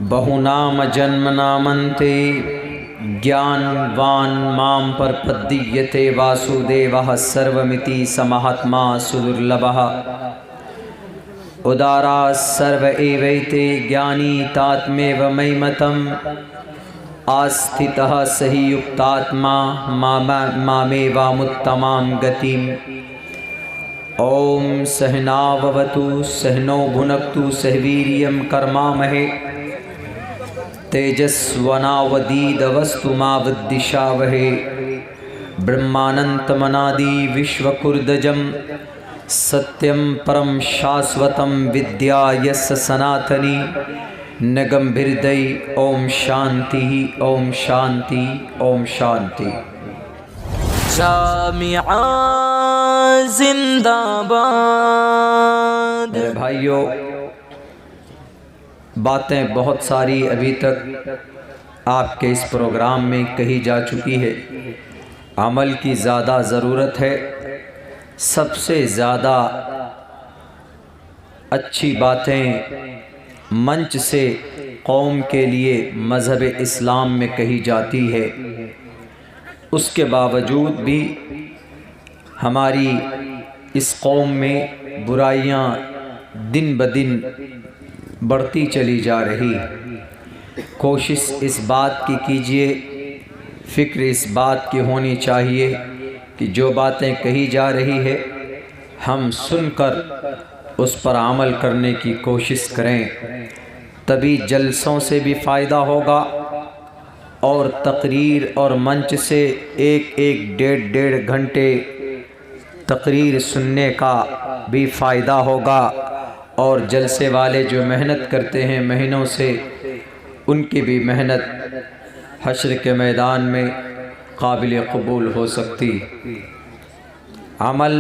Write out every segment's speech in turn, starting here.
बहुनाम जन्म नामन्ते ज्ञानवान् मां प्रपद्यते वासुदेवः सर्वमिति समहात्मा सुदुर्लभः उदाराः सर्व एवैते ज्ञानी तात्मेव मयिमतम् आस्थितः सहि युक्तात्मा मामेवामुत्तमां गतिम्। ओम सहनाववतु सहनो भुनक्तु सहवीर्यं कर्मामहे तेजस्वनावदीदवस्तु मा विद्विषावहे। ब्रह्मानन्तमनादि विश्वकुर्दजं सत्यं परं शाश्वतं विद्या यस्य सनातनी न गम्भीर्दयि। ओम शांति ओम शांति ओम शांति। जामिआ जिंदाबाद। मेरे भाइयों, बातें बहुत सारी अभी तक आपके इस प्रोग्राम में कही जा चुकी है। अमल की ज़्यादा ज़रूरत है। सबसे ज़्यादा अच्छी बातें मंच से कौम के लिए मज़हब इस्लाम में कही जाती है। उसके बावजूद भी हमारी इस कौम में बुराइयां दिन ब दिन बढ़ती चली जा रही। कोशिश इस बात की कीजिए, फ़िक्र इस बात की होनी चाहिए कि जो बातें कही जा रही है हम सुनकर उस पर अमल करने की कोशिश करें। तभी जलसों से भी फ़ायदा होगा और तकरीर और मंच से एक एक डेढ़ घंटे तकरीर सुनने का भी फ़ायदा होगा। और जलसे वाले जो मेहनत करते हैं महीनों से, उनकी भी मेहनत हश्र के मैदान में काबिल कबूल हो सकती। अमल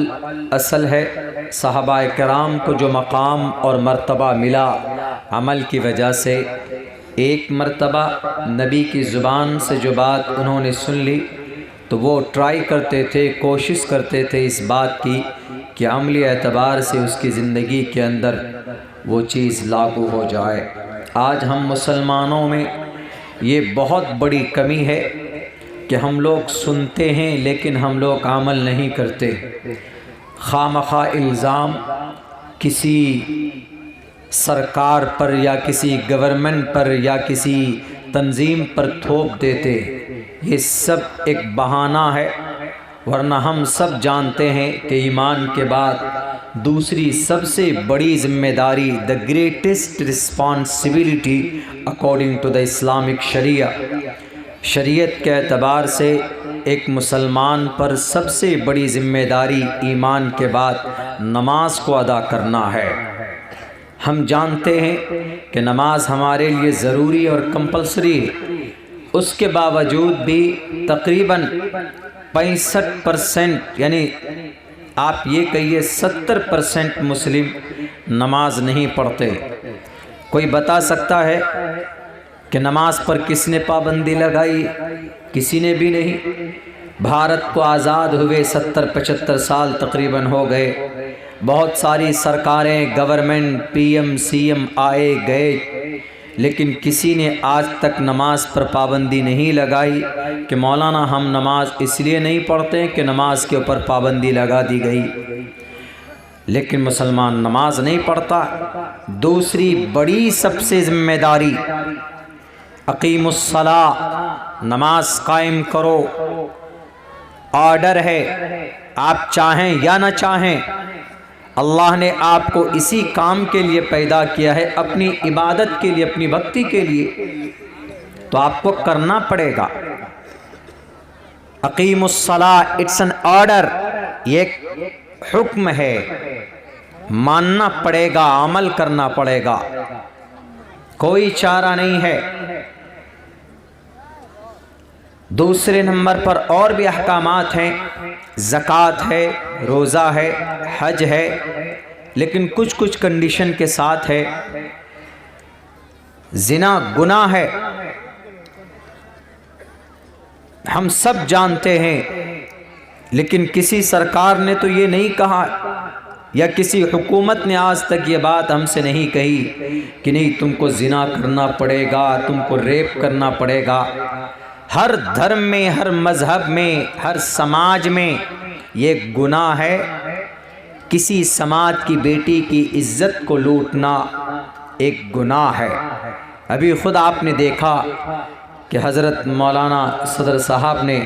असल है। सहाबाए किराम को जो मकाम और मर्तबा मिला अमल की वजह से, एक मर्तबा नबी की ज़ुबान से जो बात उन्होंने सुन ली तो वो ट्राई करते थे, कोशिश करते थे इस बात की कि अमली एतबार से उसकी ज़िंदगी के अंदर वो चीज़ लागू हो जाए। आज हम मुसलमानों में ये बहुत बड़ी कमी है कि हम लोग सुनते हैं लेकिन हम लोग अमल नहीं करते। खामखा इल्ज़ाम किसी सरकार पर या किसी गवर्नमेंट पर या किसी तंजीम पर थोप देते। ये सब एक बहाना है, वरना हम सब जानते हैं कि ईमान के बाद दूसरी सबसे बड़ी जिम्मेदारी, the greatest responsibility according to the Islamic शरिया, शरीयत के एतबार से एक मुसलमान पर सबसे बड़ी जिम्मेदारी ईमान के बाद नमाज को अदा करना है। हम जानते हैं कि नमाज हमारे लिए ज़रूरी और कंपलसरी है। उसके बावजूद भी तकरीबन 65% यानी आप ये कहिए 70% मुस्लिम नमाज नहीं पढ़ते। कोई बता सकता है कि नमाज पर किसने पाबंदी लगाई? किसी ने भी नहीं। भारत को आज़ाद हुए 70-75 साल तकरीबन हो गए। बहुत सारी सरकारें, गवर्नमेंट, पीएम सीएम आए गए, लेकिन किसी ने आज तक नमाज पर पाबंदी नहीं लगाई कि मौलाना हम नमाज इसलिए नहीं पढ़ते कि नमाज के ऊपर पाबंदी लगा दी गई। लेकिन मुसलमान नमाज नहीं पढ़ता। दूसरी बड़ी सबसे जिम्मेदारी अकीमुस्सला, नमाज कायम करो। ऑर्डर है, आप चाहें या ना चाहें, अल्लाह ने आपको इसी काम के लिए पैदा किया है, अपनी इबादत के लिए, अपनी भक्ति के लिए, तो आपको करना पड़ेगा। अकीमुस्सला, इट्स एन ऑर्डर, ये हुक्म है, मानना पड़ेगा, अमल करना पड़ेगा, कोई चारा नहीं है। दूसरे नंबर पर और भी अहकामात हैं, ज़कात है, रोज़ा है, हज है, लेकिन कुछ कुछ कंडीशन के साथ है। ज़िना गुनाह है, हम सब जानते हैं, लेकिन किसी सरकार ने तो ये नहीं कहा या किसी हुकूमत ने आज तक ये बात हमसे नहीं कही कि नहीं तुमको जिना करना पड़ेगा, तुमको रेप करना पड़ेगा। हर धर्म में, हर मज़हब में, हर समाज में ये गुनाह है। किसी समाज की बेटी की इज्जत को लूटना एक गुनाह है। अभी ख़ुद आपने देखा कि हज़रत मौलाना सदर साहब ने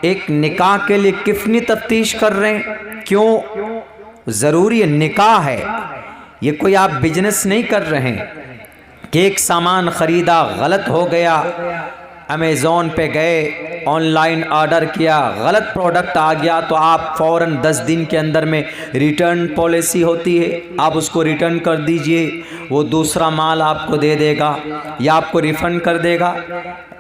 एक निकाह के लिए कितनी तफ्तीश कर रहे हैं। क्यों? ज़रूरी निकाह है, ये कोई आप बिजनेस नहीं कर रहे हैं कि एक सामान ख़रीदा, गलत हो गया, अमेज़ॉन पे गए, ऑनलाइन ऑर्डर किया, गलत प्रोडक्ट आ गया तो आप फ़ौरन 10 दिन के अंदर में रिटर्न पॉलिसी होती है, आप उसको रिटर्न कर दीजिए, वो दूसरा माल आपको दे देगा या आपको रिफ़ंड कर देगा।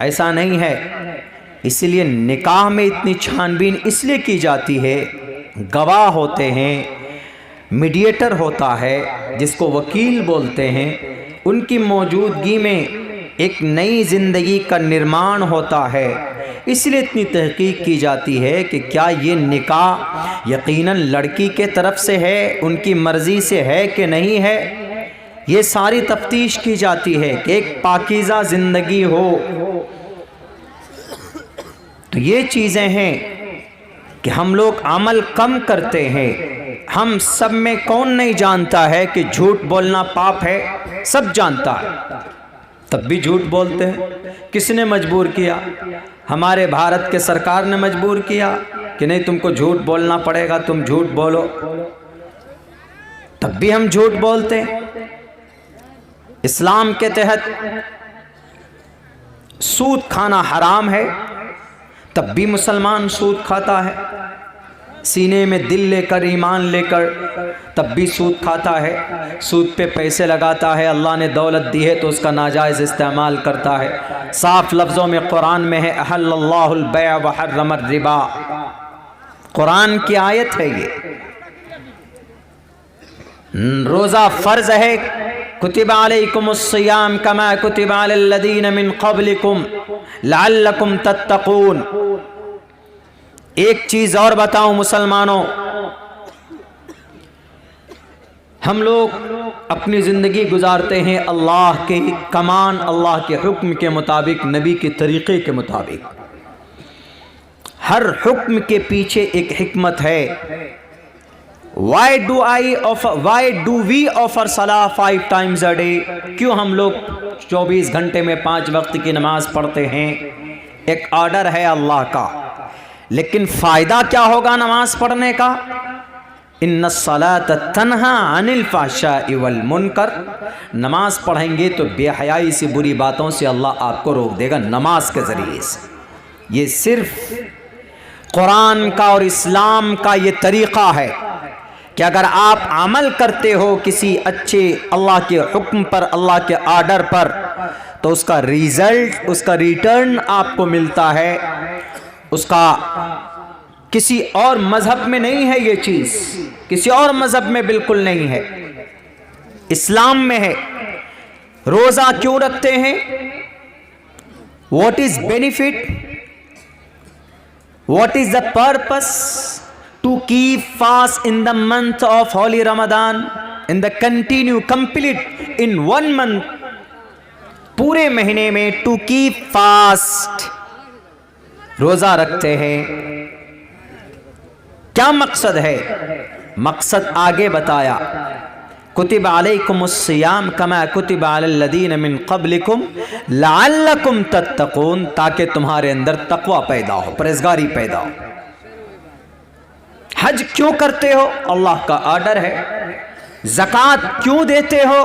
ऐसा नहीं है। इसलिए निकाह में इतनी छानबीन इसलिए की जाती है, गवाह होते हैं, मीडिएटर होता है जिसको वकील बोलते हैं, उनकी मौजूदगी में एक नई ज़िंदगी का निर्माण होता है। इसलिए इतनी तहकीक की जाती है कि क्या ये निकाह यकीनन लड़की के तरफ से है, उनकी मर्ज़ी से है कि नहीं है। ये सारी तफ्तीश की जाती है कि एक पाकीज़ा ज़िंदगी हो। तो ये चीज़ें हैं कि हम लोग अमल कम करते हैं। हम सब में कौन नहीं जानता है कि झूठ बोलना पाप है? सब जानता है, तब भी झूठ बोलते हैं। किसने मजबूर किया? हमारे भारत के सरकार ने मजबूर किया कि नहीं तुमको झूठ बोलना पड़ेगा, तुम झूठ बोलो, तब भी हम झूठ बोलते हैं। इस्लाम के तहत सूद खाना हराम है, तब भी मुसलमान सूद खाता है। सीने में दिल लेकर, ईमान लेकर, तब भी सूद खाता है, सूद पे पैसे लगाता है। अल्लाह ने दौलत दी है तो उसका नाजायज़ इस्तेमाल करता है। साफ लफ्ज़ों में कुरान में है अहल्लल्लाहुल बैअ व हर्रमर रिबा, कुरान की आयत है ये। रोज़ा फ़र्ज़ है, कुतिबा अलैकुमुस्सियाम कमा कुतिबा अलल्लज़ीन मिन क़ब्लिकुम लअल्लकुम तत्तक़ून। एक चीज़ और बताऊं मुसलमानों, हम लोग अपनी ज़िंदगी गुजारते हैं अल्लाह के कमान, अल्लाह के हुक्म के मुताबिक, नबी के तरीक़े के मुताबिक। हर हुक्म के पीछे एक हिकमत है। Why do we offer सलाह 5 times a day? क्यों हम लोग 24 घंटे में 5 वक्त की नमाज पढ़ते हैं? एक ऑर्डर है अल्लाह का, लेकिन फ़ायदा क्या होगा नमाज पढ़ने का? इन्नस्सलात तन्हा अनिल फ़हशाइ वल मुनकर। नमाज पढ़ेंगे तो बेहयाई से, बुरी बातों से अल्लाह आपको रोक देगा नमाज के ज़रिए से। ये सिर्फ कुरान का और इस्लाम का ये तरीक़ा है कि अगर आप अमल करते हो किसी अच्छे अल्लाह के हुक्म पर, अल्लाह के ऑर्डर पर, तो उसका रिज़ल्ट, उसका रिटर्न आपको मिलता है। उसका किसी और मज़हब में नहीं है ये चीज़, किसी और मज़हब में बिल्कुल नहीं है, इस्लाम में है। रोज़ा क्यों रखते हैं? What is benefit? What is the purpose to keep fast in the month of holy Ramadan, in the continue complete in 1 month, पूरे महीने में टू कीप फास्ट रोज़ा रखते हैं। क्या मकसद है? मकसद आगे बताया, कुतिबा अलैकुमुस्सियाम कमा कुतिबा अलल्लज़ीन मिन क़ब्लिकुम लअल्लकुम तत्तक़ून, ताकि तुम्हारे अंदर तक़वा पैदा हो, परहेज़गारी पैदा हो। हज क्यों करते हो? अल्लाह का ऑर्डर है। ज़कात क्यों देते हो?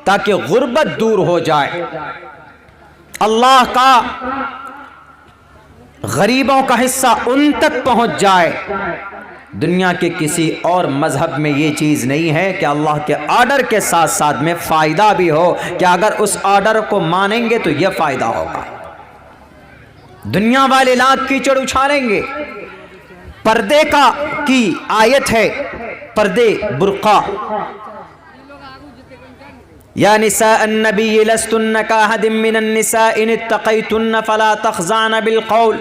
ताकि गुर्बत दूर हो जाए, अल्लाह का गरीबों का हिस्सा उन तक पहुंच जाए। दुनिया के किसी और मजहब में ये चीज़ नहीं है कि अल्लाह के ऑर्डर के साथ साथ में फ़ायदा भी हो, कि अगर उस ऑर्डर को मानेंगे तो यह फ़ायदा होगा। दुनिया वाले लाख कीचड़ उछालेंगे। पर्दे की आयत है, पर्दे बुर्का, या निसा अन्नबी लस्तुन्न काहदिम मिनन निसा इन इत्तक़ैतुन्न फला तख़ज़ान बिल क़ौल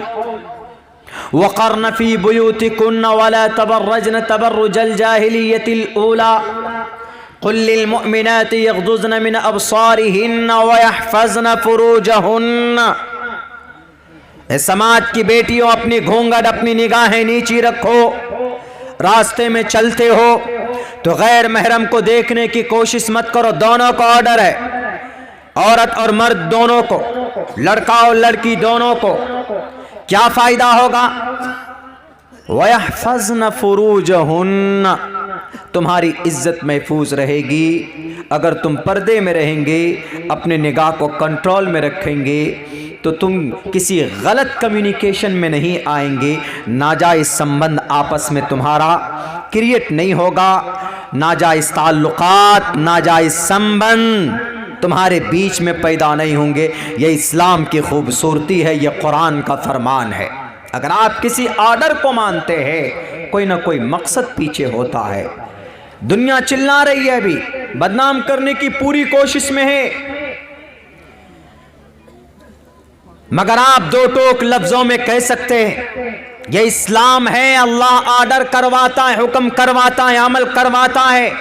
वक़र्न फ़ी बुयूतिकुन्न वला तबर्रजन तबर्रुजल जाहिलियतिल ऊला कुल लिल मुअमिनाति यग़्ज़ुज़्न मिन अबसारिहिन्न व यहफ़ज़्न फ़ुरूजहुन्न। समाज की बेटियों, अपनी घूंघट, अपनी निगाहें नीची रखो। रास्ते में चलते हो तो गैर महरम को देखने की कोशिश मत करो। दोनों को ऑर्डर है, औरत और मर्द दोनों को, लड़का और लड़की दोनों को। क्या फायदा होगा? वयहफ़ज़्न फ़ुरूजहुन्न, तुम्हारी इज्जत महफूज रहेगी। अगर तुम पर्दे में रहेंगे, अपने निगाह को कंट्रोल में रखेंगे, तो तुम किसी गलत कम्युनिकेशन में नहीं आएंगे। नाजायज़ संबंध आपस में तुम्हारा क्रिएट नहीं होगा। नाजायज़ ताल्लुकात, नाजायज़ संबंध तुम्हारे बीच में पैदा नहीं होंगे। ये इस्लाम की खूबसूरती है, ये कुरान का फरमान है। अगर आप किसी ऑर्डर को मानते हैं, कोई ना कोई मकसद पीछे होता है। दुनिया चिल्ला रही है, अभी बदनाम करने की पूरी कोशिश में है, मगर आप दो टोक लफ्जों में कह सकते हैं ये इस्लाम है। अल्लाह ऑर्डर करवाता है, हुक्म करवाता है, अमल करवाता है,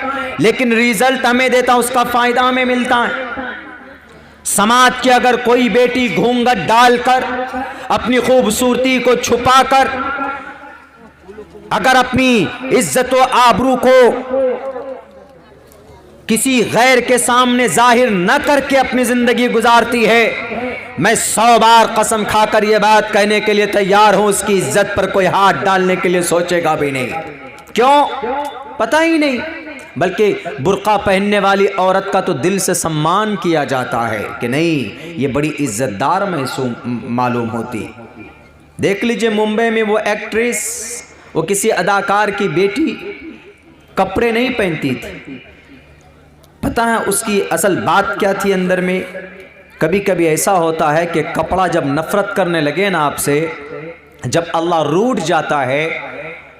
लेकिन रिजल्ट हमें देता है, उसका फायदा हमें मिलता है। समाज की अगर कोई बेटी घूंघट डालकर, अपनी खूबसूरती को छुपाकर, अगर अपनी इज्जत व आबरू को किसी गैर के सामने जाहिर न करके अपनी जिंदगी गुजारती है, मैं 100 बार कसम खाकर यह बात कहने के लिए तैयार हूं, उसकी इज्जत पर कोई हाथ डालने के लिए सोचेगा भी नहीं। क्यों? पता ही नहीं। बल्कि बुर्का पहनने वाली औरत का तो दिल से सम्मान किया जाता है कि नहीं, ये बड़ी इज्जतदार मालूम होती। देख लीजिए मुंबई में वो एक्ट्रेस, वो किसी अदाकार की बेटी कपड़े नहीं पहनती थी। पता है उसकी असल बात क्या थी अंदर में? कभी कभी ऐसा होता है कि कपड़ा जब नफरत करने लगे ना आपसे, जब अल्लाह रूठ जाता है,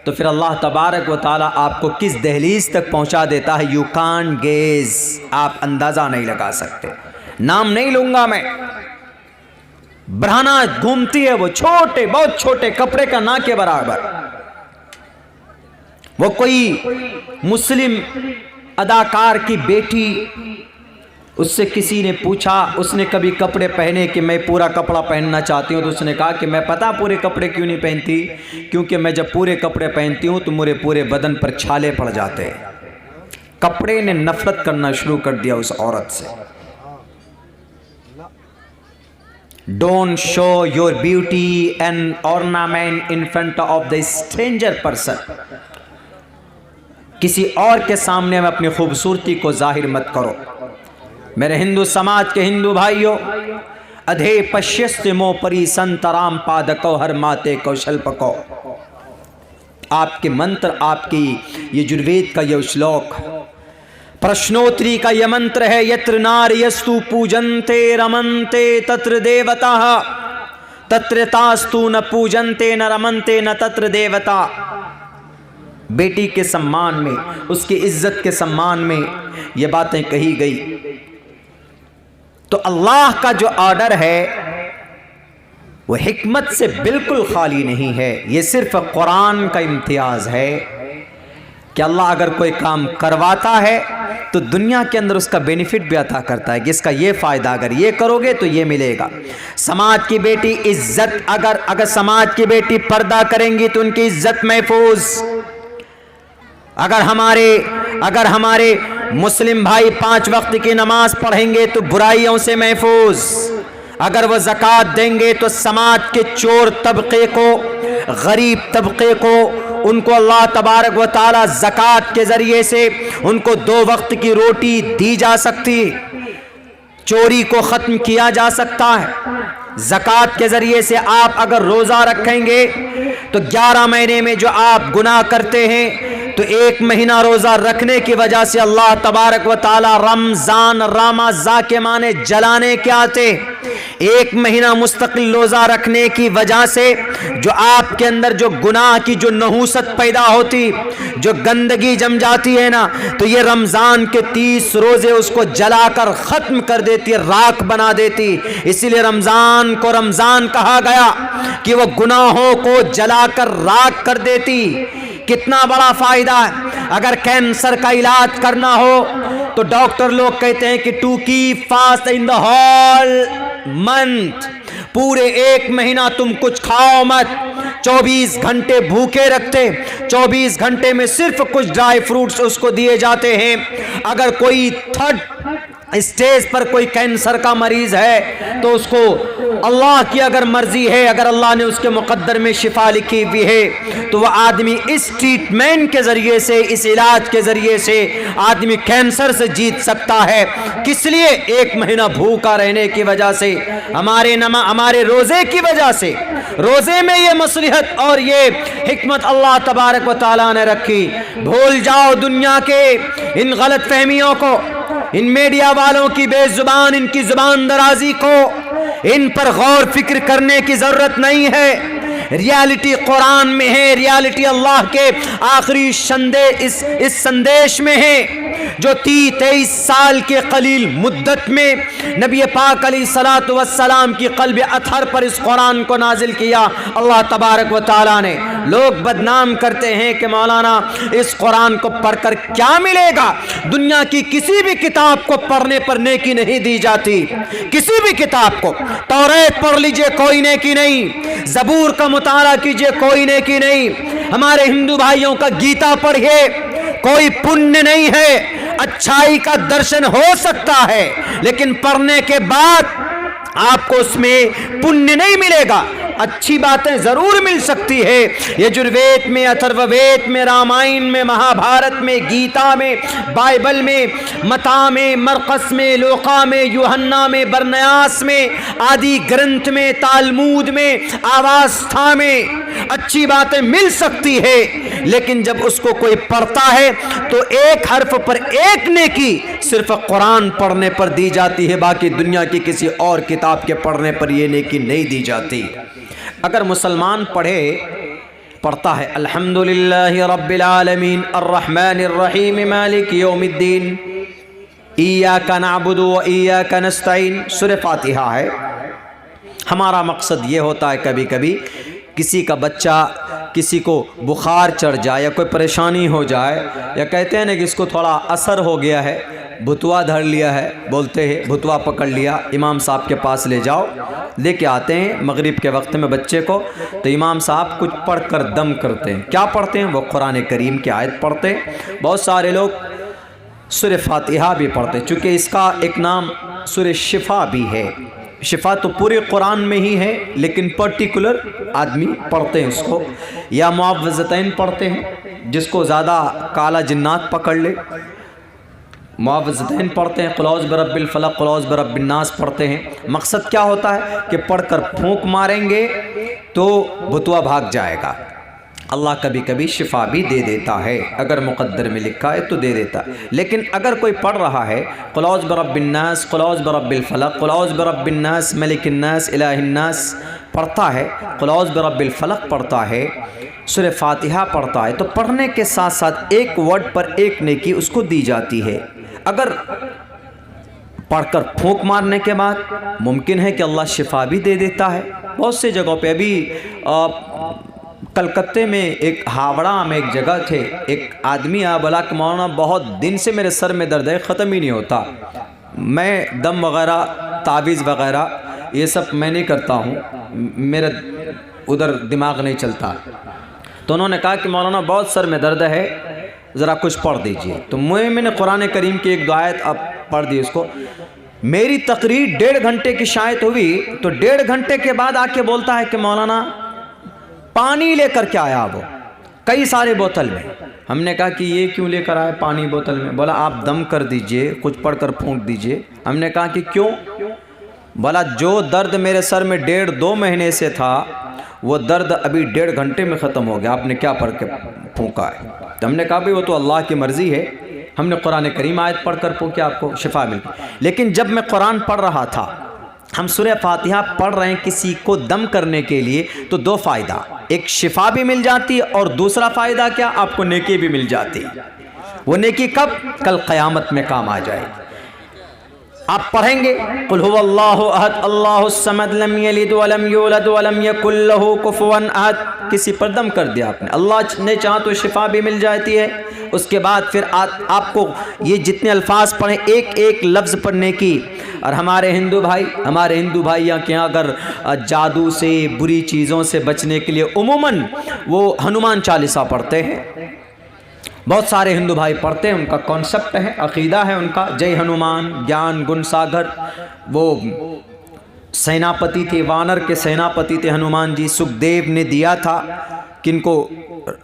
तो फिर अल्लाह तबारक व ताला आपको किस दहलीज तक पहुंचा देता है, यू कांट गेज, आप अंदाजा नहीं लगा सकते। नाम नहीं लूंगा मैं। ब्रह्ना घूमती है, वो छोटे, बहुत छोटे कपड़े का ना के बराबर। वो कोई मुस्लिम अदाकार की बेटी, उससे किसी ने पूछा, उसने कभी कपड़े पहने कि मैं पूरा कपड़ा पहनना चाहती हूँ, तो उसने कहा कि मैं पता पूरे कपड़े क्यों नहीं पहनती, क्योंकि मैं जब पूरे कपड़े पहनती हूँ तो मेरे पूरे बदन पर छाले पड़ जाते हैं। कपड़े ने नफरत करना शुरू कर दिया उस औरत से। Don't show your beauty and ornament in front of the stranger person. किसी और के सामने में अपनी खूबसूरती को जाहिर मत करो। मेरे हिंदू समाज के हिंदू भाइयों, अधे पश्यस्ते मो परी संतराम पादको हर माते कौशल पको। आपके मंत्र, आपकी ये जुर्वेद का ये श्लोक, प्रश्नोत्तरी का ये मंत्र है, यत्र नार्यस्तु पूजन्ते रमन्ते तत्र देवता, तत्र तास्तु न पूजन्ते न रमन्ते न तत्र देवता। बेटी के सम्मान में, उसकी इज्जत के सम्मान में ये बातें कही गई। तो अल्लाह का जो ऑर्डर है वो हिकमत से बिल्कुल खाली नहीं है। ये सिर्फ कुरान का इम्तियाज है कि अल्लाह अगर कोई काम करवाता है तो दुनिया के अंदर उसका बेनिफिट भी अता करता है कि इसका ये फ़ायदा, अगर ये करोगे तो ये मिलेगा। समाज की बेटी इज्जत, अगर समाज की बेटी पर्दा करेंगी तो उनकी इज्जत महफूज। अगर हमारे मुस्लिम भाई 5 वक्त की नमाज पढ़ेंगे तो बुराइयों से महफूज। अगर वो ज़कात देंगे तो समाज के चोर तबके को, गरीब तबके को, उनको अल्लाह तबारक व ताला ज़कात के ज़रिए से उनको 2 वक्त की रोटी दी जा सकती है। चोरी को ख़त्म किया जा सकता है। ज़कात के ज़रिए से आप अगर रोज़ा रखेंगे तो 11 महीने में जो आप गुनाह करते हैं, तो 1 महीना रोज़ा रखने की वजह से अल्लाह तबारक व ताला रमज़ान, रामाज़ा के माने जलाने के आते, एक महीना मुस्तकिल रोज़ा रखने की वजह से जो आपके अंदर जो गुनाह की जो नहूसत पैदा होती, जो गंदगी जम जाती है ना, तो ये रमज़ान के 30 रोज़े उसको जलाकर ख़त्म कर देती है, राख बना देती। इसीलिए रमज़ान को रमज़ान कहा गया कि वो गुनाहों को जलाकर राख कर देती। कितना बड़ा फ़ायदा है। अगर कैंसर का इलाज करना हो तो डॉक्टर लोग कहते हैं कि to keep fast in the whole month, पूरे एक महीना तुम कुछ खाओ मत, 24 घंटे भूखे रखते, 24 घंटे में सिर्फ कुछ ड्राई फ्रूट्स उसको दिए जाते हैं। अगर कोई थर्ड स्टेज पर कोई कैंसर का मरीज है तो उसको अल्लाह की अगर मर्जी है, अगर अल्लाह ने उसके मुकद्दर में शिफा लिखी हुई है तो वह आदमी इस ट्रीटमेंट के ज़रिए से, इस इलाज के ज़रिए से आदमी कैंसर से जीत सकता है। किस लिए? एक महीना भूखा रहने की वजह से, हमारे रोज़े की वजह से। रोज़े में ये मसलहत और ये हिकमत अल्लाह तबारक व तआला ने रखी। भूल जाओ दुनिया के इन गलत फहमियों को, इन मीडिया वालों की बेजुबान, इनकी जुबान दराजी को, इन पर गौर फिक्र करने की जरूरत नहीं है। रियलिटी कुरान में है, रियलिटी अल्लाह के आखिरी इस संदेश में है जो 23 साल के कलील मुद्दत में नबी पाक अलैहिस्सलातु वस्सलाम की क़ल्ब अतहर पर इस कुरान को नाजिल किया अल्लाह तबारक व तआला ने। लोग बदनाम करते हैं कि मौलाना इस कुरान को पढ़कर क्या मिलेगा। दुनिया की किसी भी किताब को पढ़ने पर नेकी नहीं दी जाती, किसी भी किताब को। तौरात पढ़ लीजिए, कोई नेकी नहीं। ज़बूर का मुताला कीजिए, कोई नेकी नहीं। हमारे हिंदू भाइयों का गीता पढ़िए, कोई पुण्य नहीं है। अच्छाई का दर्शन हो सकता है लेकिन पढ़ने के बाद आपको उसमें पुण्य नहीं मिलेगा। अच्छी बातें जरूर मिल सकती है। यजुर्वेद में, अथर्ववेद में, रामायण में, महाभारत में, गीता में, बाइबल में, मता में, मरकस में, लोका में, यूहन्ना में, बरनयास में, आदि ग्रंथ में, तालमूद में, आवास्था में अच्छी बातें मिल सकती है। लेकिन जब उसको कोई पढ़ता है तो एक हर्फ पर एक नेकी सिर्फ कुरान पढ़ने पर दी जाती है, बाकी दुनिया की किसी और किताब के पढ़ने पर यह नेकी नहीं दी जाती। अगर मुसलमान पढ़ता है अल्हम्दुलिल्लाहि रब्बिल आलमीन अर्रहमानिर रहीम मालिकि यौमिद्दीन इय्याका नअबुदु व इय्याका नस्तईन, सूरह फातिहा है। हमारा मकसद ये होता है कभी कभी किसी का बच्चा, किसी को बुखार चढ़ जाए या कोई परेशानी हो जाए, या कहते हैं ना कि इसको थोड़ा असर हो गया है, भुतवा धर लिया है, बोलते हैं भुतवा पकड़ लिया, इमाम साहब के पास ले जाओ। लेके आते हैं मगरिब के वक्त में बच्चे को, तो इमाम साहब कुछ पढ़ कर दम करते हैं। क्या पढ़ते हैं? वो कुरान करीम की आयत पढ़ते हैं। बहुत सारे लोग सूरह फातिहा भी पढ़ते हैं, चूँकि इसका एक नाम सूरह शिफा भी है। शिफा तो पूरे कुरान में ही है लेकिन पर्टिकुलर आदमी पढ़ते हैं उसको, या मुआवज़तैन पढ़ते हैं जिसको ज़्यादा काला जिन्नात पकड़ ले, मुआवज़तैन पढ़ते हैं, क़ुल औज़ु बिरब्बिल फ़लक़, क़ुल औज़ु बिरब्बिन नास पढ़ते हैं। मकसद क्या होता है कि पढ़कर फूंक मारेंगे तो भुतवा भाग जाएगा। अल्लाह कभी कभी शिफा भी दे देता है, अगर मुक़द्दर में लिखा है तो दे देता है। लेकिन अगर कोई पढ़ रहा है क़ुल औज़ु बिरब्बिन नास, क़ुल औज़ु बिरब्बिल फ़लक़, क़ुल औज़ु बिरब्बिन नास मलिकिन नास इलाहिन नास पढ़ता है, क़ुल औज़ु बिरब्बिल फ़लक़ पढ़ता है, सूरह फातिहा पढ़ता है, तो पढ़ने के साथ साथ एक वर्ड पर एक नेकी उसको दी जाती है। अगर पढ़कर फूंक मारने के बाद मुमकिन है कि अल्लाह शिफा भी दे देता है। बहुत सी जगहों पे, अभी कलकत्ते में एक हावड़ा में एक जगह थे, एक आदमी आया, बोला कि मौलाना बहुत दिन से मेरे सर में दर्द है, ख़त्म ही नहीं होता, मैं दम वग़ैरह, तावीज़ वग़ैरह ये सब मैं नहीं करता हूँ, मेरा उधर दिमाग नहीं चलता। तो उन्होंने कहा कि मौलाना बहुत सर में दर्द है, ज़रा कुछ पढ़ दीजिए। तो मैंने कुरान करीम की एक आयत अब पढ़ दी उसको। मेरी तकरीर 1.5 घंटे की शायद हुई, तो 1.5 घंटे के बाद आके बोलता है कि मौलाना पानी लेकर क्या आया वो, कई सारे बोतल में। हमने कहा कि ये क्यों लेकर आए पानी बोतल में? बोला आप दम कर दीजिए, कुछ पढ़कर फूंक दीजिए। हमने कहा कि क्यों? बोला जो दर्द मेरे सर में 1.5-2 महीने से था वो दर्द अभी 1.5 घंटे में ख़त्म हो गया, आपने क्या पढ़ के फूंका है? तो हमने कहा भाई वो तो अल्लाह की मर्ज़ी है, हमने कुरान करीम आयत पढ़ कर फूंके, आपको शिफा मिल गई। लेकिन जब मैं कुरान पढ़ रहा था हम सूरह फातिहा पढ़ रहे हैं किसी को दम करने के लिए, तो दो फ़ायदा, एक शिफा भी मिल जाती है और दूसरा फ़ायदा क्या, आपको नेकी भी मिल जाती है। वो नेकी कब, कल क़यामत में काम आ जाएगी। आप पढ़ेंगे कुल हुवल्लाहु अहद अल्लाहुस समद लम यलिद वलम यूलद वलम यकुल लहू कुफुवन अहद, किसी पर दम कर दिया आपने, अल्लाह ने चाहा तो शिफा भी मिल जाती है। उसके बाद फिर आपको ये जितने अल्फाज पढ़े एक एक लफ्ज़ पढ़ने की। और हमारे हिंदू भाइयों के यहाँ अगर जादू से, बुरी चीज़ों से बचने के लिए उमूमन वो हनुमान चालीसा पढ़ते हैं। बहुत सारे हिंदू भाई पढ़ते हैं, उनका कॉन्सेप्ट है, अकीदा है उनका, जय हनुमान ज्ञान गुण सागर। वो सेनापति थे, वानर के सेनापति थे हनुमान जी। सुखदेव ने दिया था किनको,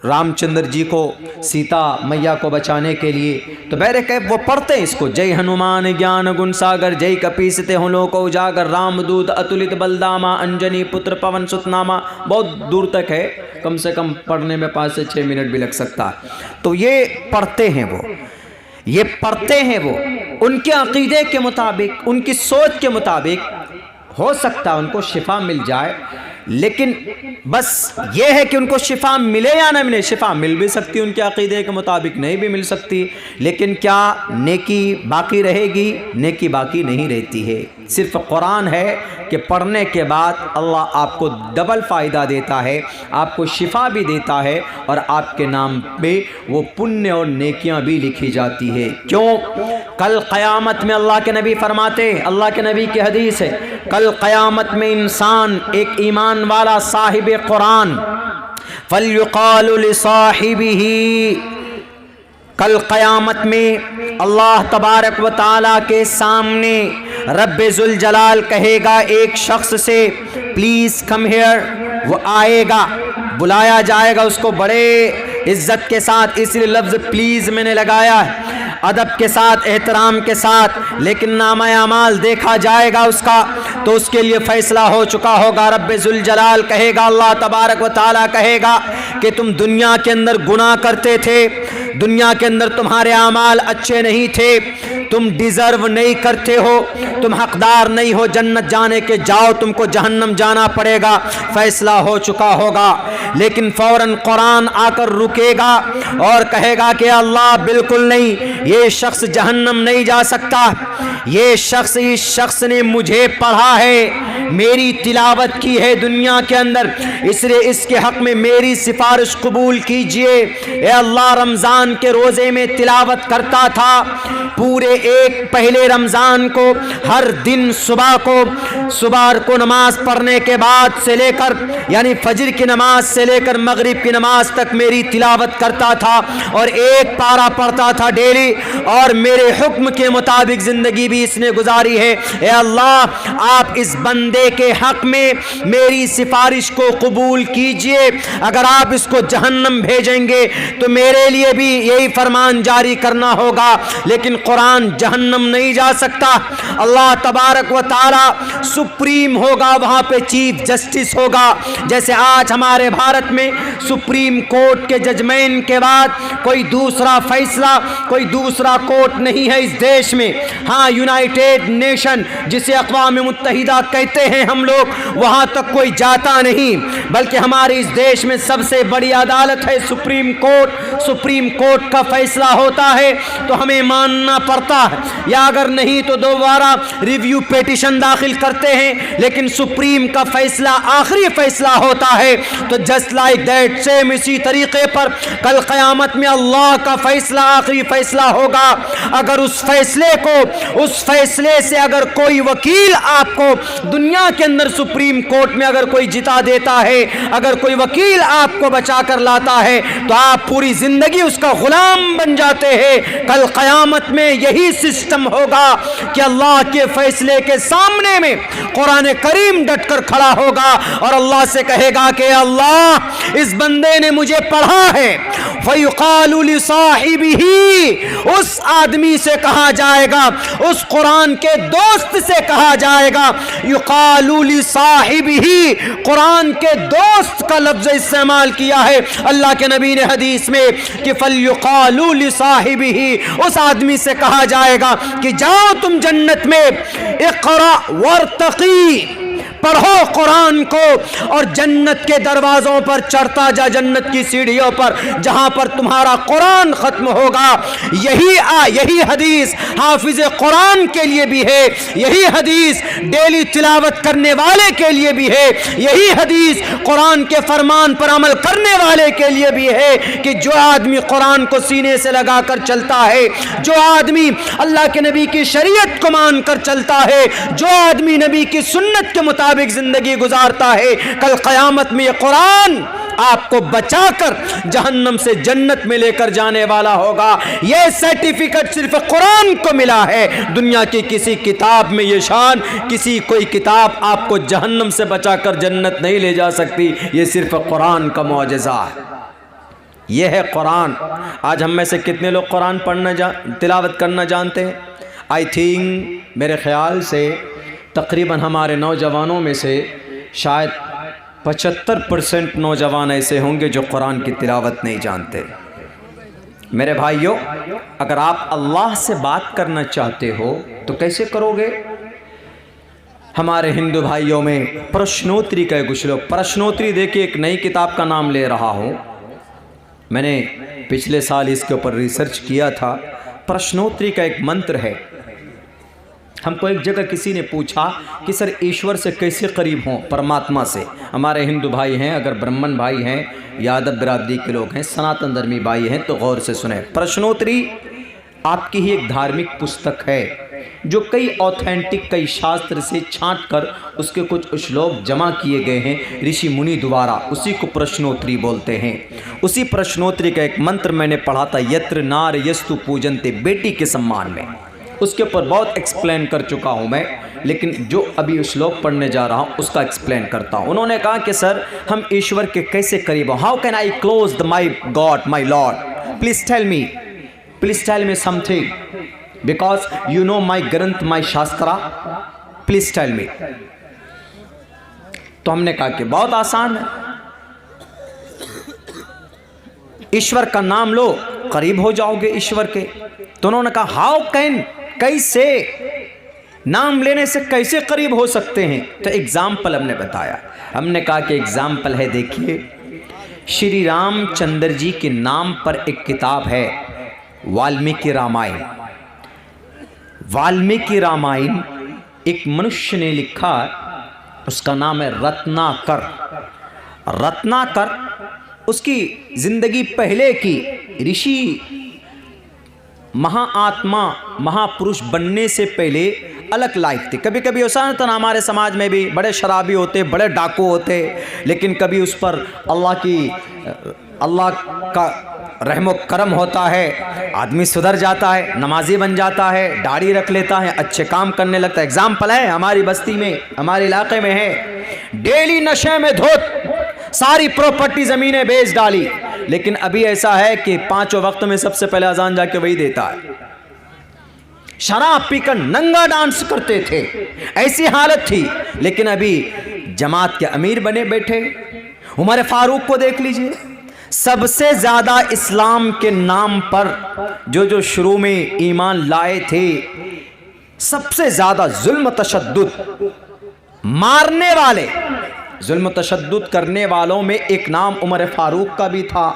रामचंद्र जी को, सीता मैया को बचाने के लिए। तो बहरे कह वो पढ़ते हैं इसको, जय हनुमान ज्ञान गुण सागर, जय कपीसते हुलों को उजागर, रामदूत अतुलित बलदामा, अंजनी पुत्र पवन सुतनामा। बहुत दूर तक है, कम से कम पढ़ने में 5 से 6 मिनट भी लग सकता है। तो ये पढ़ते हैं वो, ये पढ़ते हैं वो, उनके अकीदे के मुताबिक, उनकी सोच के मुताबिक हो सकता है उनको शिफा मिल जाए। लेकिन बस ये है कि उनको शिफा मिले या ना मिले, शिफा मिल भी सकती है उनके अकीदे के मुताबिक, नहीं भी मिल सकती। लेकिन क्या नेकी बाकी रहेगी? नेकी बाकी नहीं रहती है। सिर्फ कुरान है कि पढ़ने के बाद अल्लाह आपको डबल फ़ायदा देता है, आपको शिफा भी देता है और आपके नाम पे वो पुण्य और नेकियां भी लिखी जाती है। क्यों? कल क़यामत में अल्लाह के नबी फरमाते, अल्लाह के नबी की हदीस है, कल क़यामत में इंसान, एक ईमान वाला साहिब कुरान, फल्युक़ालु लिसाहिबिही, कल क़यामत में अल्लाह तबारक व तआला के सामने रब्बे जुल जलाल कहेगा एक शख्स से, प्लीज़ कम हियर। वो आएगा, बुलाया जाएगा उसको बड़े इज्जत के साथ, इसलिए लफ्ज़ प्लीज़ मैंने लगाया है, अदब के साथ, एहतराम के साथ। लेकिन नामा अमाल देखा जाएगा उसका, तो उसके लिए फ़ैसला हो चुका होगा। रब्बे जुल जलाल कहेगा, अल्लाह तबारक व तआला कहेगा कि तुम दुनिया के अंदर गुनाह करते थे, दुनिया के अंदर तुम्हारे अमाल अच्छे नहीं थे, तुम डिज़र्व नहीं करते हो, तुम हकदार नहीं हो जन्नत जाने के, जाओ तुमको जहन्नम जाना पड़ेगा। फ़ैसला हो चुका होगा। लेकिन फ़ौरन कुरान आकर रुकेगा और कहेगा कि अल्लाह बिल्कुल नहीं, ये शख्स जहन्नम नहीं जा सकता, ये शख्स, इस शख्स ने मुझे पढ़ा है, मेरी तिलावत की है दुनिया के अंदर, इसलिए इसके हक़ में मेरी सिफारिश कबूल कीजिए। ए अल्लाह, रमज़ान के रोज़े में तिलावत करता था, पूरे एक पहले रमज़ान को हर दिन सुबह को नमाज पढ़ने के बाद से लेकर, यानी फजर की नमाज से लेकर मगरिब की नमाज तक मेरी तिलावत करता था और एक पारा पढ़ता था डेली, और मेरे हुक्म के मुताबिक ज़िंदगी भी इसने गुजारी है। ए अल्लाह, आप इस बंदे के हक़ में मेरी सिफारिश को कबूल कीजिए, अगर आप इसको जहन्नम भेजेंगे तो मेरे लिए भी यही फरमान जारी करना होगा। लेकिन कुरान जहन्नम नहीं जा सकता। अल्लाह तबारक व तआला सुप्रीम होगा, वहाँ पे चीफ जस्टिस होगा। जैसे आज हमारे भारत में सुप्रीम कोर्ट के जजमेंट के बाद कोई दूसरा फैसला, कोई दूसरा कोर्ट नहीं है इस देश में। हाँ, यूनाइटेड नेशन जिसे अक़वाम मुत्तहिदा कहते हैं हम लोग, वहाँ तक कोई जाता नहीं, बल्कि हमारे इस देश में सबसे बड़ी अदालत है सुप्रीम कोर्ट। सुप्रीम कोर्ट का फैसला होता है तो हमें मानना पड़ता है, या अगर नहीं तो दोबारा रिव्यू पिटीशन दाखिल करते हैं, लेकिन सुप्रीम का फैसला आखिरी फैसला होता है। तो जस्ट लाइक दैट, सेम इसी तरीके पर कल क़यामत में अल्लाह का फैसला आखिरी फैसला होगा। अगर उस फैसले से अगर कोई वकील आपको दुनिया के अंदर सुप्रीम कोर्ट में अगर कोई जिता देता है, अगर कोई वकील आपको बचा कर लाता है, तो आप पूरी जिंदगी उसका गुलाम बन जाते हैं। कल क़यामत में यही सिस्टम होगा कि अल्लाह के फैसले के सामने में कुरान करीम डटकर खड़ा होगा और अल्लाह से कहेगा कि अल्लाह, इस बंदे ने मुझे पढ़ा है। फ़युक़ालु लिसाहिबिही, उस आदमी से कहा जाएगा, उस कुरान के दोस्त से कहा जाएगा, युक़ालु फलयुकालू लिसाहिबिही, कुरान के दोस्त का लफ्ज इस्तेमाल किया है अल्लाह के नबी ने हदीस में कि फलयुकालू लिसाहिबिही, उस आदमी से कहा जाएगा कि जाओ तुम जन्नत में, इक़रा वर्तक़ी, पढ़ो कुरान को और जन्नत के दरवाज़ों पर चढ़ता जा, जन्नत की सीढ़ियों पर जहां पर तुम्हारा कुरान खत्म होगा। यही हदीस हाफिज कुरान के लिए भी है, यही हदीस डेली तिलावत करने वाले के लिए भी है, यही हदीस कुरान के फरमान पर अमल करने वाले के लिए भी है कि जो आदमी कुरान को सीने से लगाकर चलता है, जो आदमी अल्लाह के नबी की शरीयत को मानकर चलता है, जो आदमी नबी की सुन्नत के मुताबिक जिंदगी गुजारता है, कल क़यामत में ये कुरान आपको बचाकर जहन्नम से जन्नत में लेकर जाने वाला होगा। यह सर्टिफिकेट सिर्फ कुरान को मिला है, दुनिया की किसी किताब में ये शान, कोई किताब आपको जहन्नम से बचाकर जन्नत नहीं ले जा सकती। ये सिर्फ कुरान का मौजज़ा है, यह है कुरान। आज हम में से कितने लोग कुरान तिलावत करना जानते हैं? आई थिंक, मेरे ख्याल से तकरीबन हमारे नौजवानों में से शायद 75% नौजवान ऐसे होंगे जो कुरान की तिलावत नहीं जानते। मेरे भाइयों, अगर आप अल्लाह से बात करना चाहते हो तो कैसे करोगे? हमारे हिंदू भाइयों में प्रश्नोत्तरी का कुछ लोग, प्रश्नोत्तरी देखिए, एक नई किताब का नाम ले रहा हूँ, मैंने पिछले साल इसके ऊपर रिसर्च किया था। प्रश्नोत्तरी का एक मंत्र है। हमको एक जगह किसी ने पूछा कि सर ईश्वर से कैसे करीब हों, परमात्मा से। हमारे हिंदू भाई हैं, अगर ब्राह्मण भाई हैं, यादव बिरादरी के लोग हैं, सनातन धर्मी भाई हैं तो गौर से सुने। प्रश्नोत्तरी आपकी ही एक धार्मिक पुस्तक है जो कई ऑथेंटिक, कई शास्त्र से छांट कर उसके कुछ श्लोक जमा किए गए हैं ऋषि मुनि द्वारा, उसी को प्रश्नोत्तरी बोलते हैं। उसी प्रश्नोत्तरी का एक मंत्र मैंने पढ़ा था, यत्र नार यस्तु पूजन्ते, बेटी के सम्मान में। उसके ऊपर बहुत एक्सप्लेन कर चुका हूँ मैं, लेकिन जो अभी श्लोक पढ़ने जा रहा हूँ उसका एक्सप्लेन करता हूँ। उन्होंने कहा कि सर हम ईश्वर के कैसे करीब हो, how can I close the my God, my Lord, please tell me something, because you know my granth, my शास्त्रा, प्लीज टेल मी। तो हमने कहा कि बहुत आसान है, ईश्वर का नाम लो, करीब हो जाओगे ईश्वर के। तो उन्होंने कहा हाउ कैन, कैसे, नाम लेने से कैसे करीब हो सकते हैं? तो एग्जाम्पल हमने बताया। हमने कहा कि एग्जाम्पल है, देखिए श्री रामचंद्र जी के नाम पर एक किताब है वाल्मीकि रामायण। वाल्मीकि रामायण एक मनुष्य ने लिखा, उसका नाम है रत्नाकर। रत्नाकर उसकी जिंदगी पहले की, ऋषि महाआत्मा महापुरुष बनने से पहले अलग लाइफ थी। कभी कभी ऐसा होता ना, हमारे समाज में भी बड़े शराबी होते, बड़े डाकू होते, लेकिन कभी उस पर अल्लाह का रहमो करम होता है, आदमी सुधर जाता है, नमाजी बन जाता है, दाढ़ी रख लेता है, अच्छे काम करने लगता है। एग्जाम्पल है हमारी बस्ती में, हमारे इलाके में है, डेली नशे में धोत, सारी प्रॉपर्टी ज़मीनें बेच डाली, लेकिन अभी ऐसा है कि 5 वक्त में सबसे पहले अजान जाके वही देता है। शराब पीकर नंगा डांस करते थे, ऐसी हालत थी, लेकिन अभी जमात के अमीर बने बैठे। उमर फारूक को देख लीजिए, सबसे ज़्यादा इस्लाम के नाम पर जो शुरू में ईमान लाए थे, सबसे ज़्यादा जुल्म तशद्दुद मारने वाले, जुल्म तशद्दुद करने वालों में एक नाम उमर फारूक का भी था।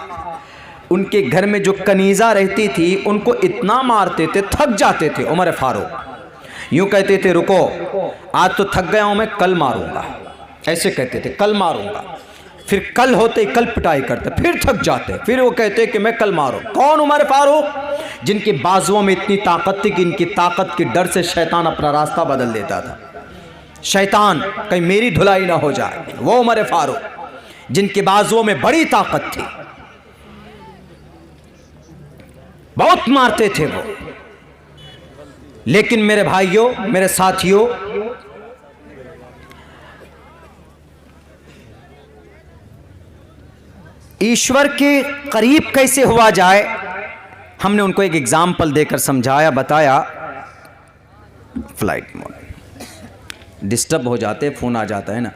उनके घर में जो कनीज़ा रहती थी उनको इतना मारते थे, थक जाते थे उमर फारूक। यूँ कहते थे रुको, आज तो थक गया हूँ मैं, कल मारूंगा, ऐसे कहते थे, कल मारूंगा। फिर कल होते कल पिटाई करते, फिर थक जाते, फिर वो कहते कि मैं कल मारूं। कौन? उमर फारूक, जिनकी बाजुओं में इतनी ताकत थी कि इनकी ताकत के डर से शैतान अपना रास्ता बदल देता था। शैतान कहीं मेरी धुलाई ना हो जाए, वो उमर फारूक, जिनके बाजुओं में बड़ी ताकत थी, बहुत मारते थे वो। लेकिन मेरे भाइयों, मेरे साथियों, ईश्वर के करीब कैसे हुआ जाए, हमने उनको एक एग्जाम्पल देकर समझाया, बताया। फ्लाइट मोड, डिस्टर्ब हो जाते, फ़ोन आ जाता है ना।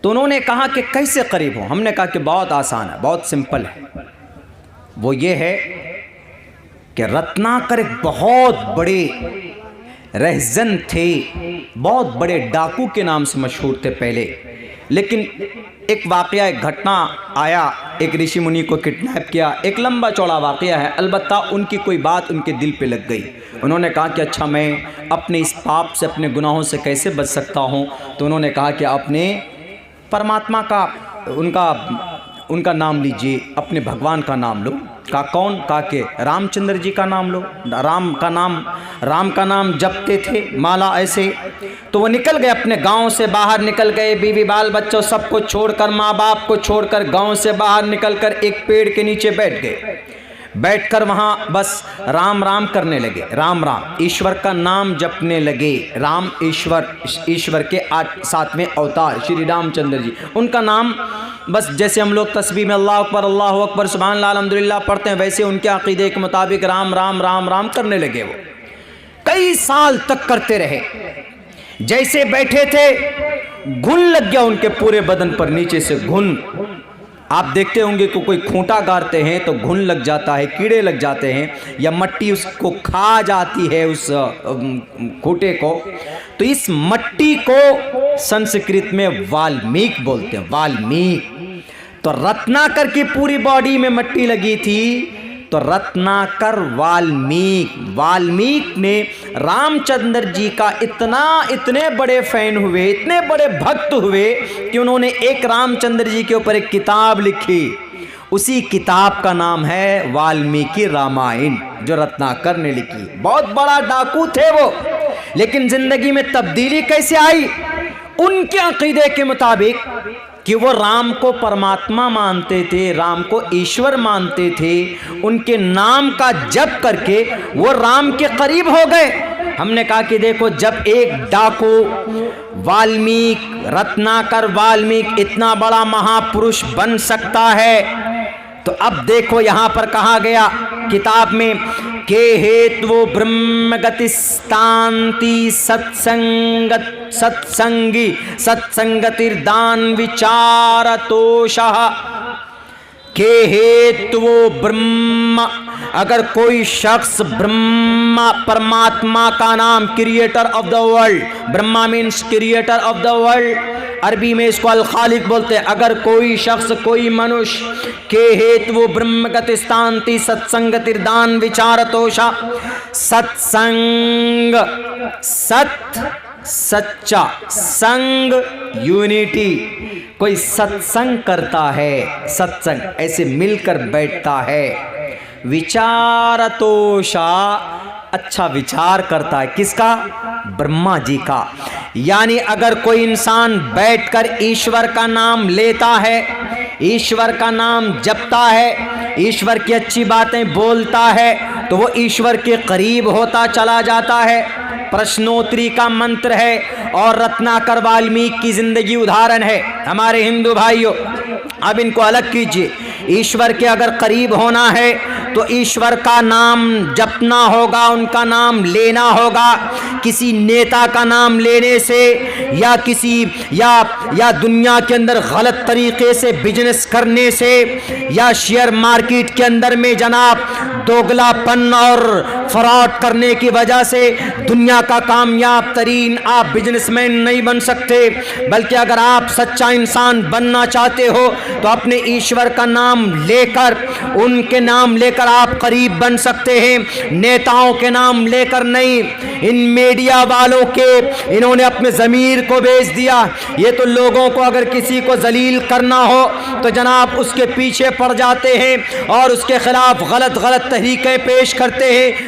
तो उन्होंने कहा कि कैसे करीब हो। हमने कहा कि बहुत आसान है, बहुत सिंपल है। वो ये है कि रत्नाकर एक बहुत बड़े रहज़न थे, बहुत बड़े डाकू के नाम से मशहूर थे पहले। लेकिन एक वाक़या, एक घटना आया, एक ऋषि मुनि को किडनैप किया। एक लंबा चौड़ा वाक़या है, अलबत्ता उनकी कोई बात उनके दिल पे लग गई। उन्होंने कहा कि अच्छा, मैं अपने इस पाप से, अपने गुनाहों से कैसे बच सकता हूँ। तो उन्होंने कहा कि अपने परमात्मा का, उनका नाम लीजिए, अपने भगवान का नाम लो। कहा कौन? कहा कि रामचंद्र जी का नाम लो। राम का नाम जपते थे माला ऐसे। तो वो निकल गए, अपने गांव से बाहर निकल गए, बीवी बाल बच्चों सबको छोड़कर, माँ बाप को छोड़कर गांव से बाहर निकलकर एक पेड़ के नीचे बैठ गए। बैठकर वहाँ बस राम राम करने लगे, राम राम, ईश्वर का नाम जपने लगे। राम ईश्वर के 7वें अवतार श्री रामचंद्र जी, उनका नाम बस जैसे हम लोग तस्बीह में अल्लाह अकबर सुभान अल्लाह अल्हम्दुलिल्लाह पढ़ते हैं, वैसे उनके अकीदे के मुताबिक राम राम राम राम करने लगे। वो कई साल तक करते रहे। जैसे बैठे थे, घुन लग गया उनके पूरे बदन पर, नीचे से घुन। आप देखते होंगे कि कोई खूंटा गाड़ते हैं तो घुन लग जाता है, कीड़े लग जाते हैं, या मट्टी उसको खा जाती है, उस खूंटे को। तो इस मट्टी को संस्कृत में वाल्मीकि बोलते हैं, वाल्मीकि। तो रत्नाकर की पूरी बॉडी में मट्टी लगी थी, तो रत्नाकर वाल्मीकि ने रामचंद्र जी का इतने बड़े फैन हुए, इतने बड़े भक्त हुए कि उन्होंने एक रामचंद्र जी के ऊपर एक किताब लिखी। उसी किताब का नाम है वाल्मीकि रामायण, जो रत्नाकर ने लिखी। बहुत बड़ा डाकू थे वो, लेकिन जिंदगी में तब्दीली कैसे आई? उनके अकीदे के मुताबिक कि वो राम को परमात्मा मानते थे, राम को ईश्वर मानते थे। उनके नाम का जप करके वो राम के करीब हो गए। हमने कहा कि देखो, जब एक डाकू रत्नाकर वाल्मीकि इतना बड़ा महापुरुष बन सकता है, तो अब देखो यहां पर कहा गया किताब में के हेतु ब्रह्म गतिस्तांति सत्संगतिर्दान विचारतोषः। के हेतु ब्रह्म, अगर कोई शख्स ब्रह्मा परमात्मा का नाम, creator of the world, Brahma means creator of the world, अरबी में इसको अल खालिक बोलते हैं। अगर कोई शख्स, कोई मनुष्य के हेतु ब्रह्म गतिस्तांति सत्संगतिर्दान विचारतोषा, सत्संग, सच्चा, संग यूनिटी, कोई सत्संग करता है, सत्संग ऐसे मिलकर बैठता है। विचारतोषा, अच्छा विचार करता है, किसका? ब्रह्मा जी का। यानी अगर कोई इंसान बैठकर ईश्वर का नाम लेता है, ईश्वर का नाम जपता है, ईश्वर की अच्छी बातें बोलता है, तो वो ईश्वर के करीब होता चला जाता है। प्रश्नोत्तरी का मंत्र है और रत्नाकर वाल्मीकि की जिंदगी उदाहरण है। हमारे हिंदू भाइयों, अब इनको अलग कीजिए। ईश्वर के अगर करीब होना है तो ईश्वर का नाम जपना होगा, उनका नाम लेना होगा। किसी नेता का नाम लेने से या या दुनिया के अंदर गलत तरीके से बिजनेस करने से, या शेयर मार्केट के अंदर में जनाब दोगलापन और फ्रॉड करने की वजह से दुनिया का कामयाब तरीन आप बिजनेसमैन नहीं बन सकते। बल्कि अगर आप सच्चा इंसान बनना चाहते हो तो अपने ईश्वर का नाम लेकर, उनके नाम लेकर आप करीब बन सकते हैं, नेताओं के नाम लेकर नहीं। इन मीडिया वालों के, इन्होंने अपने ज़मीर को बेच दिया। ये तो लोगों को अगर किसी को जलील करना हो तो जनाब उसके पीछे पड़ जाते हैं और उसके खिलाफ गलत तहरीकें पेश करते हैं।